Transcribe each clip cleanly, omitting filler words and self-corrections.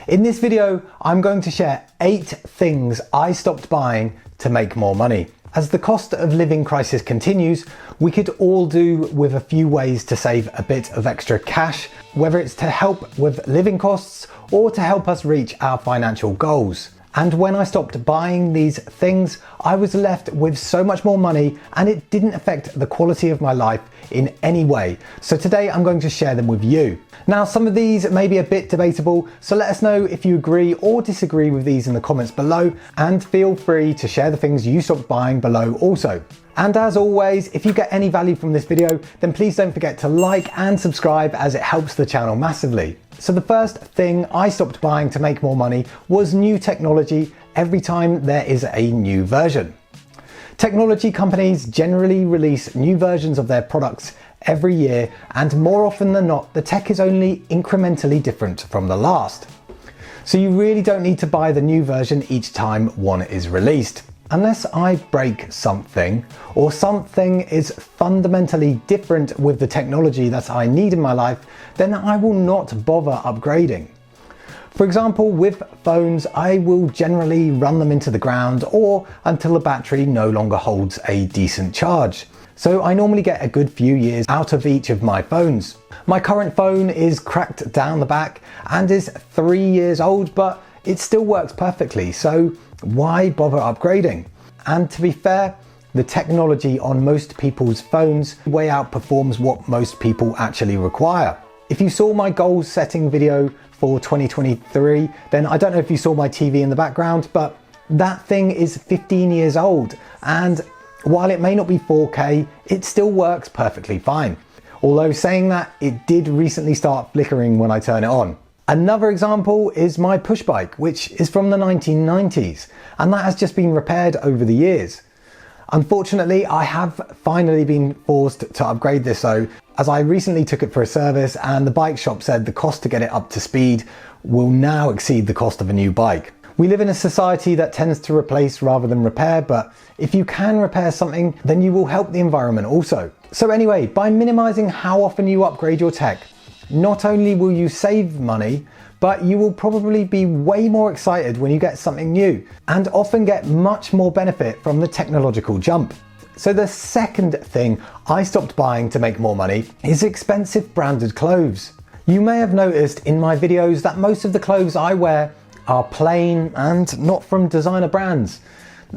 In this video, I'm going to share 8 things I stopped buying to make more money. As the cost of living crisis continues, we could all do with a few ways to save a bit of extra cash, whether it's to help with living costs or to help us reach our financial goals. And when I stopped buying these things, I was left with so much more money and it didn't affect the quality of my life in any way. So today I'm going to share them with you. Now, some of these may be a bit debatable, so let us know if you agree or disagree with these in the comments below, and feel free to share the things you stopped buying below also. And as always, if you get any value from this video, then please don't forget to like and subscribe, as it helps the channel massively. So the first thing I stopped buying to make more money was new technology every time there is a new version. Technology companies generally release new versions of their products every year, and more often than not, the tech is only incrementally different from the last. So you really don't need to buy the new version each time one is released. Unless I break something, or something is fundamentally different with the technology that I need in my life, then I will not bother upgrading. For example, with phones, I will generally run them into the ground or until the battery no longer holds a decent charge. So I normally get a good few years out of each of my phones. My current phone is cracked down the back and is 3 years old, but it still works perfectly, so why bother upgrading? And to be fair, the technology on most people's phones way outperforms what most people actually require. If you saw my goal setting video for 2023, then I don't know if you saw my TV in the background, but that thing is 15 years old, and while it may not be 4K, it still works perfectly fine. Although saying that, it did recently start flickering when I turn it on. Another example is my push bike, which is from the 1990s, and that has just been repaired over the years. Unfortunately, I have finally been forced to upgrade this though, as I recently took it for a service and the bike shop said the cost to get it up to speed will now exceed the cost of a new bike. We live in a society that tends to replace rather than repair, but if you can repair something, then you will help the environment also. So anyway, by minimizing how often you upgrade your tech, not only will you save money, but you will probably be way more excited when you get something new, and often get much more benefit from the technological jump. So the second thing I stopped buying to make more money is expensive branded clothes. You may have noticed in my videos that most of the clothes I wear are plain and not from designer brands.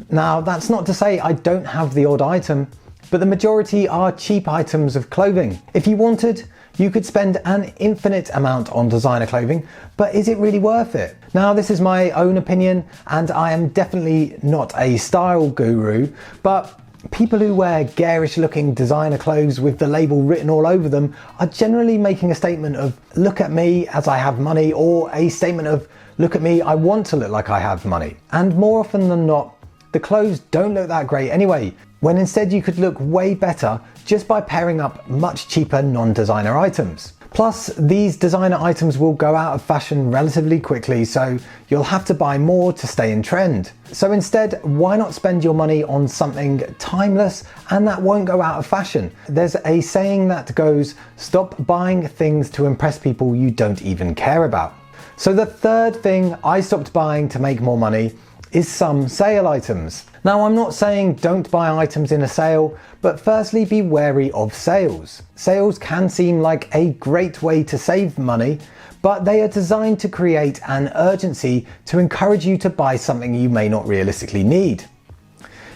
Now, that's not to say I don't have the odd item, but the majority are cheap items of clothing. If you wanted, you could spend an infinite amount on designer clothing, but is it really worth it? Now, this is my own opinion, and I am definitely not a style guru, but people who wear garish looking designer clothes with the label written all over them are generally making a statement of, look at me as I have money, or a statement of, look at me, I want to look like I have money. And more often than not, the clothes don't look that great anyway, when instead you could look way better just by pairing up much cheaper non-designer items. Plus, these designer items will go out of fashion relatively quickly, so you'll have to buy more to stay in trend. So instead, why not spend your money on something timeless and that won't go out of fashion? There's a saying that goes, stop buying things to impress people you don't even care about. So the third thing I stopped buying to make more money is some sale items. Now, I'm not saying don't buy items in a sale, but firstly be wary of sales. Sales can seem like a great way to save money, but they are designed to create an urgency to encourage you to buy something you may not realistically need.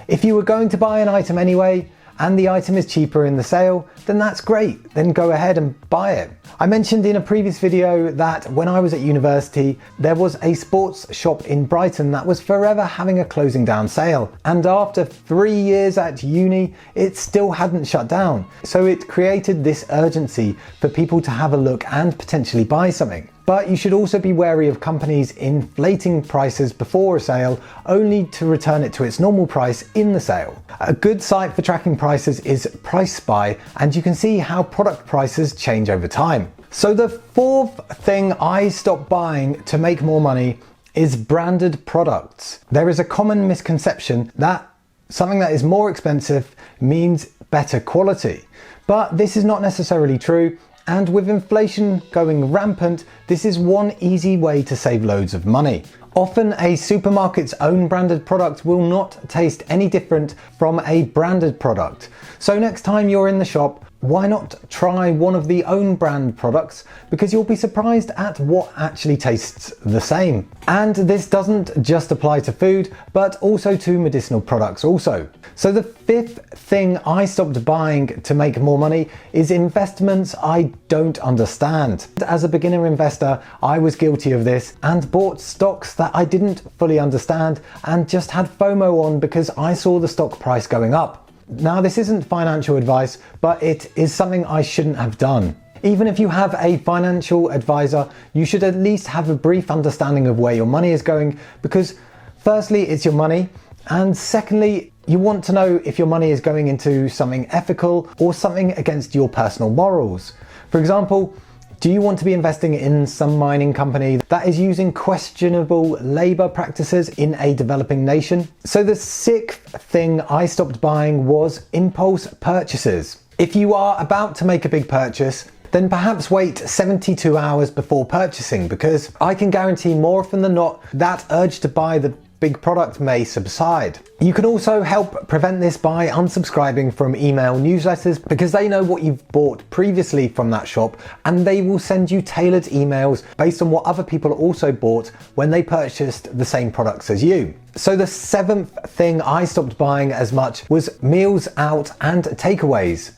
If you were going to buy an item anyway, and the item is cheaper in the sale, then that's great, then go ahead and buy it. I mentioned in a previous video that when I was at university, there was a sports shop in Brighton that was forever having a closing down sale. And after 3 years at uni, it still hadn't shut down. So it created this urgency for people to have a look and potentially buy something. But you should also be wary of companies inflating prices before a sale only to return it to its normal price in the sale. A good site for tracking prices is PriceSpy, and you can see how product prices change over time. So the fourth thing I stopped buying to make more money is branded products. There is a common misconception that something that is more expensive means better quality. But this is not necessarily true, And with inflation going rampant, this is one easy way to save loads of money. Often a supermarket's own branded product will not taste any different from a branded product. So next time you're in the shop, why not try one of the own brand products, because you'll be surprised at what actually tastes the same. And this doesn't just apply to food, but also to medicinal products also. So the fifth thing I stopped buying to make more money is investments I don't understand. As a beginner investor, I was guilty of this and bought stocks that I didn't fully understand and just had FOMO on because I saw the stock price going up. Now, this isn't financial advice, but it is something I shouldn't have done. Even if you have a financial advisor, you should at least have a brief understanding of where your money is going, because firstly, it's your money, and secondly, you want to know if your money is going into something ethical or something against your personal morals. For example, do you want to be investing in some mining company that is using questionable labor practices in a developing nation? So the sixth thing I stopped buying was impulse purchases. If you are about to make a big purchase, then perhaps wait 72 hours before purchasing, because I can guarantee more often than not that urge to buy the big product may subside. You can also help prevent this by unsubscribing from email newsletters, because they know what you've bought previously from that shop and they will send you tailored emails based on what other people also bought when they purchased the same products as you. So the seventh thing I stopped buying as much was meals out and takeaways.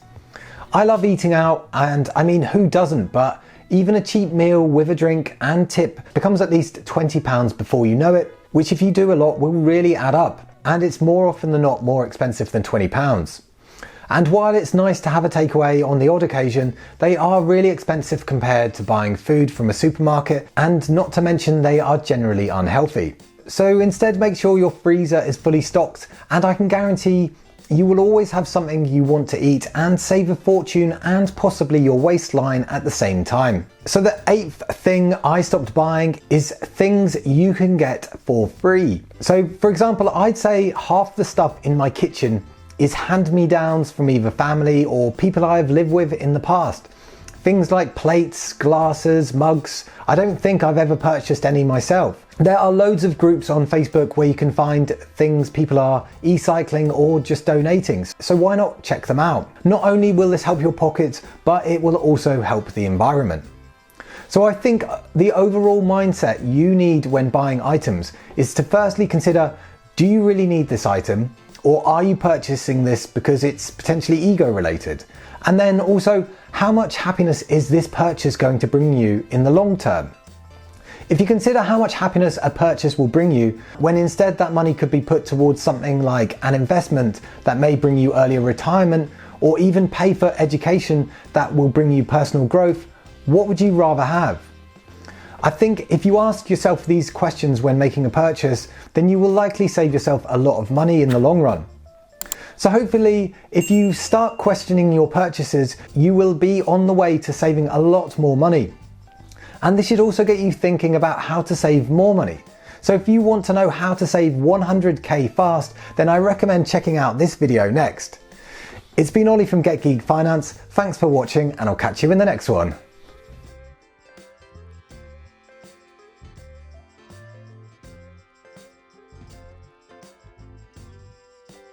I love eating out, and I mean, who doesn't? But even a cheap meal with a drink and tip becomes at least £20 before you know it, which if you do a lot will really add up. And it's more often than not more expensive than £20. And while it's nice to have a takeaway on the odd occasion, they are really expensive compared to buying food from a supermarket, and not to mention they are generally unhealthy. So instead, make sure your freezer is fully stocked, and I can guarantee you will always have something you want to eat and save a fortune and possibly your waistline at the same time. So the eighth thing I stopped buying is things you can get for free. So for example, I'd say half the stuff in my kitchen is hand-me-downs from either family or people I've lived with in the past. Things like plates, glasses, mugs. I don't think I've ever purchased any myself. There are loads of groups on Facebook where you can find things people are e-cycling or just donating, so why not check them out? Not only will this help your pockets, but it will also help the environment. So I think the overall mindset you need when buying items is to firstly consider, do you really need this item? Or are you purchasing this because it's potentially ego related? And then also, how much happiness is this purchase going to bring you in the long term? If you consider how much happiness a purchase will bring you, when instead that money could be put towards something like an investment that may bring you earlier retirement, or even pay for education that will bring you personal growth, what would you rather have? I think if you ask yourself these questions when making a purchase, then you will likely save yourself a lot of money in the long run. So hopefully, if you start questioning your purchases, you will be on the way to saving a lot more money. And this should also get you thinking about how to save more money. So if you want to know how to save 100k fast, then I recommend checking out this video next. It's been Ollie from Get Geek Finance. Thanks for watching, and I'll catch you in the next one.